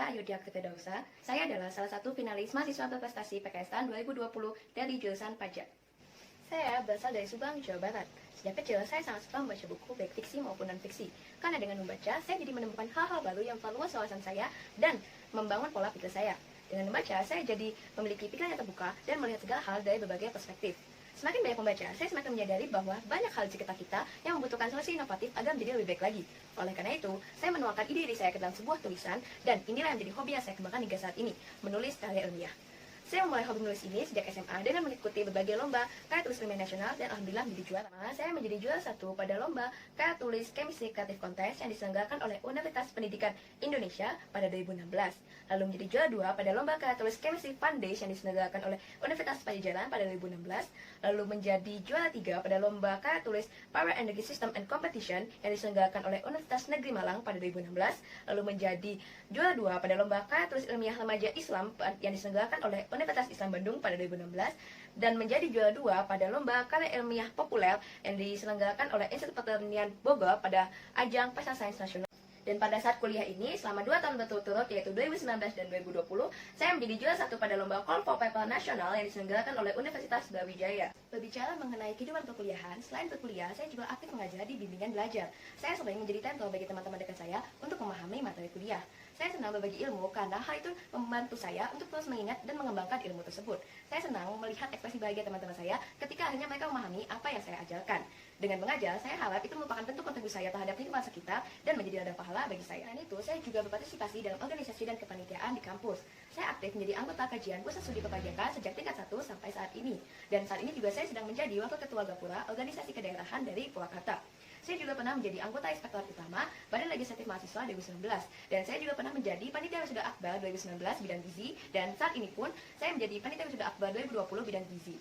Saya Ayudhya Firdausah. Saya adalah salah satu finalis mahasiswa berprestasi PKS tahun 2020 dari jurusan pajak. Saya berasal dari Subang, Jawa Barat. Sejak kecil, saya sangat suka membaca buku, baik fiksi maupun non-fiksi. Karena dengan membaca, saya jadi menemukan hal-hal baru yang memperluas wawasan saya dan membangun pola pikir saya. Dengan membaca, saya jadi memiliki pikiran yang terbuka dan melihat segala hal dari berbagai perspektif. Semakin banyak membaca, saya semakin menyadari bahwa banyak hal di sekitar kita yang membutuhkan solusi inovatif agar menjadi lebih baik lagi. Oleh karena itu, saya menuangkan ide-ide saya ke dalam sebuah tulisan, dan inilah yang menjadi hobi yang saya kembangkan hingga saat ini, menulis karya ilmiah. Saya memulai hobi menulis ini sejak SMA dengan mengikuti berbagai lomba karya tulis ilmiah nasional dan alhamdulillah menjadi juara. Saya menjadi juara 1 pada lomba karya tulis Chemistry Creative Contest yang diselenggarakan oleh Universitas Pendidikan Indonesia pada 2016. Lalu menjadi juara 2 pada lomba karya tulis Chemistry Foundation yang diselenggarakan oleh Universitas Pajajaran pada 2016. Lalu menjadi juara 3 pada lomba karya tulis Power Energy System and Competition yang diselenggarakan oleh Universitas Negeri Malang pada 2016. Lalu menjadi juara 2 pada lomba karya tulis ilmiah remaja Islam yang diselenggarakan oleh Universitas Islam Bandung pada 2016 dan menjadi juara 2 pada lomba karya ilmiah populer yang diselenggarakan oleh Institut Pertanian Bogor pada ajang Pasar Sains Nasional. Dan pada saat kuliah ini, selama 2 tahun berturut-turut, yaitu 2019 dan 2020, saya menjadi juara 1 pada lomba Call for Paper nasional yang diselenggarakan oleh Universitas Brawijaya. Berbicara mengenai kehidupan perkuliahan, selain berkuliah, saya juga aktif mengajar di bimbingan belajar. Saya sering menjadi mentor bagi teman-teman dekat saya untuk memahami materi kuliah. Saya senang berbagi ilmu karena hal itu membantu saya untuk terus mengingat dan mengembangkan ilmu tersebut. Saya senang melihat ekspresi bahagia teman-teman saya ketika akhirnya mereka memahami apa yang saya ajarkan. Dengan mengajar, saya harap itu merupakan bentuk kontribusi saya terhadap lingkungan sekitar dan menjadi ladang pahala bagi saya. Dan itu, saya juga berpartisipasi dalam organisasi dan kepanitiaan di kampus. Saya aktif menjadi anggota kajian Pusat Studi Perpajakan sejak tingkat 1 sampai saat ini. Dan saat ini juga saya sedang menjadi wakil ketua Gapura organisasi kedaerahan dari Purwakarta. Saya juga pernah menjadi anggota Inspektorat Utama Badan Legislatif Mahasiswa 2019. Dan saya juga pernah menjadi Panitia Wisuda Akbar 2019 bidang gizi. Dan saat ini pun saya menjadi Panitia Wisuda Akbar 2020 bidang gizi.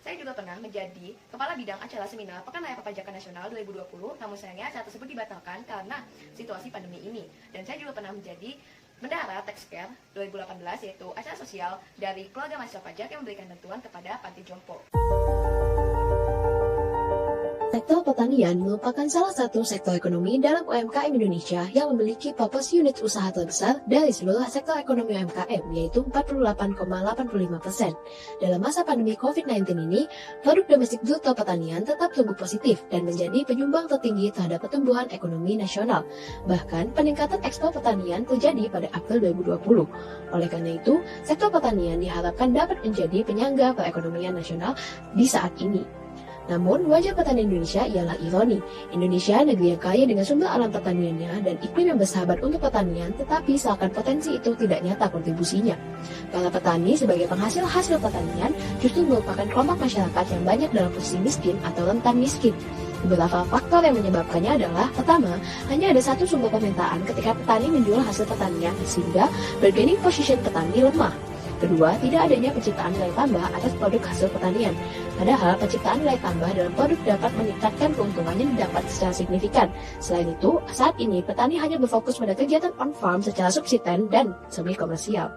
Saya juga pernah menjadi Kepala Bidang Acara Seminar Pekan Raya Perpajakan Nasional 2020. Namun sayangnya acara tersebut dibatalkan karena situasi pandemi ini. Dan saya juga pernah menjadi Bendahara Tax Care 2018, yaitu acara sosial dari keluarga mahasiswa pajak yang memberikan bantuan kepada panti jompo. Sektor pertanian merupakan salah satu sektor ekonomi dalam UMKM Indonesia yang memiliki proporsi unit usaha terbesar dari seluruh sektor ekonomi UMKM, yaitu 48,85%. Dalam masa pandemi COVID-19 ini, produk domestik bruto pertanian tetap tumbuh positif dan menjadi penyumbang tertinggi terhadap pertumbuhan ekonomi nasional. Bahkan, peningkatan ekspor pertanian terjadi pada April 2020. Oleh karena itu, sektor pertanian diharapkan dapat menjadi penyangga perekonomian nasional di saat ini. Namun, wajah petani Indonesia ialah ironi. Indonesia negeri yang kaya dengan sumber alam pertaniannya dan iklim yang bersahabat untuk pertanian, tetapi seakan potensi itu tidak nyata kontribusinya. Para petani sebagai penghasil hasil pertanian justru merupakan kelompok masyarakat yang banyak dalam posisi miskin atau rentan miskin. Beberapa faktor yang menyebabkannya adalah, pertama, hanya ada satu sumber permintaan ketika petani menjual hasil pertanian, sehingga bargaining position petani lemah. Kedua, tidak adanya penciptaan nilai tambah atas produk hasil pertanian. Padahal, penciptaan nilai tambah dalam produk dapat meningkatkan keuntungan yang didapat secara signifikan. Selain itu, saat ini petani hanya berfokus pada kegiatan on-farm secara subsisten dan semi-komersial.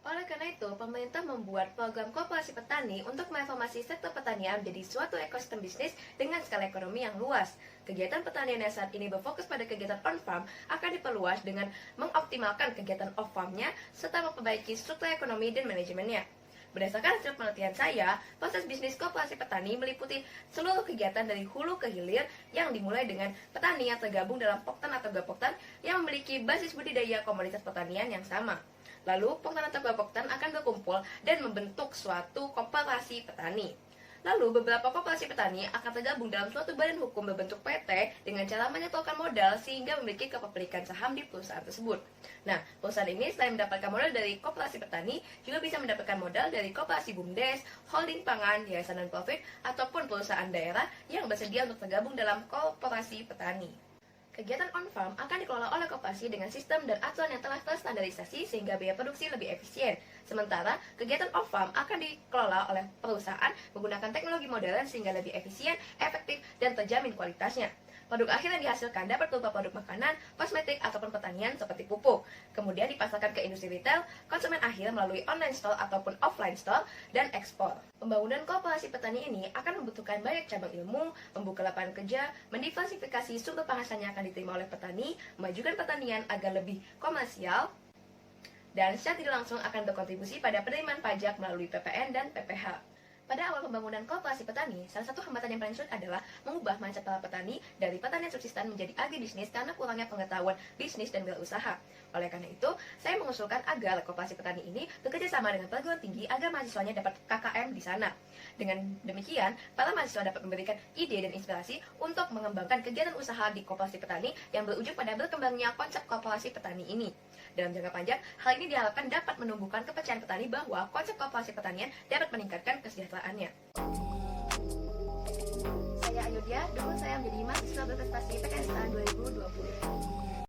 Oleh karena itu, pemerintah membuat program koperasi petani untuk mereformasi sektor pertanian menjadi suatu ekosistem bisnis dengan skala ekonomi yang luas. Kegiatan pertanian yang saat ini berfokus pada kegiatan on-farm akan diperluas dengan mengoptimalkan kegiatan off-farmnya serta memperbaiki struktur ekonomi dan manajemennya. Berdasarkan hasil penelitian saya, proses bisnis koperasi petani meliputi seluruh kegiatan dari hulu ke hilir yang dimulai dengan petani yang tergabung dalam poktan atau gapoktan yang memiliki basis budidaya komoditas pertanian yang sama. Lalu, poktan atau gapoktan akan berkumpul dan membentuk suatu koperasi petani. Lalu, beberapa koperasi petani akan tergabung dalam suatu badan hukum berbentuk PT dengan cara menyetorkan modal sehingga memiliki kepemilikan saham di perusahaan tersebut. Nah, perusahaan ini selain mendapatkan modal dari koperasi petani, juga bisa mendapatkan modal dari koperasi BUMDes, holding pangan, yayasan non-profit, ataupun perusahaan daerah yang bersedia untuk tergabung dalam koperasi petani. Kegiatan on-farm akan dikelola oleh koperasi dengan sistem dan aturan yang telah terstandarisasi sehingga biaya produksi lebih efisien. Sementara, kegiatan off-farm akan dikelola oleh perusahaan menggunakan teknologi modern sehingga lebih efisien, efektif, dan terjamin kualitasnya. Produk akhir yang dihasilkan dapat berupa produk makanan, kosmetik, ataupun pertanian seperti pupuk. Kemudian dipasarkan ke industri retail, konsumen akhir melalui online store ataupun offline store, dan ekspor. Pembangunan koperasi petani ini akan membutuhkan banyak cabang ilmu, membuka lapangan kerja, mendiversifikasi sumber penghasilan yang akan diterima oleh petani, memajukan pertanian agar lebih komersial, dan secara tidak langsung akan berkontribusi pada penerimaan pajak melalui PPN dan PPH. Pada awal pembangunan koperasi petani, salah satu hambatan yang paling sulit adalah mengubah mindset para petani dari pertanian subsisten menjadi agribisnis karena kurangnya pengetahuan bisnis dan berusaha. Oleh karena itu, saya mengusulkan agar koperasi petani ini bekerja sama dengan perguruan tinggi agar mahasiswanya dapat KKM di sana. Dengan demikian, para mahasiswa dapat memberikan ide dan inspirasi untuk mengembangkan kegiatan usaha di koperasi petani yang berujung pada berkembangnya konsep koperasi petani ini. Dalam jangka panjang, hal ini diharapkan dapat menumbuhkan kepercayaan petani bahwa konsep koperasi pertanian dapat meningkatkan kesejahteraannya. Saya Ayudya, dulu saya menjadi mahasiswa berprestasi PKS tahun 2020.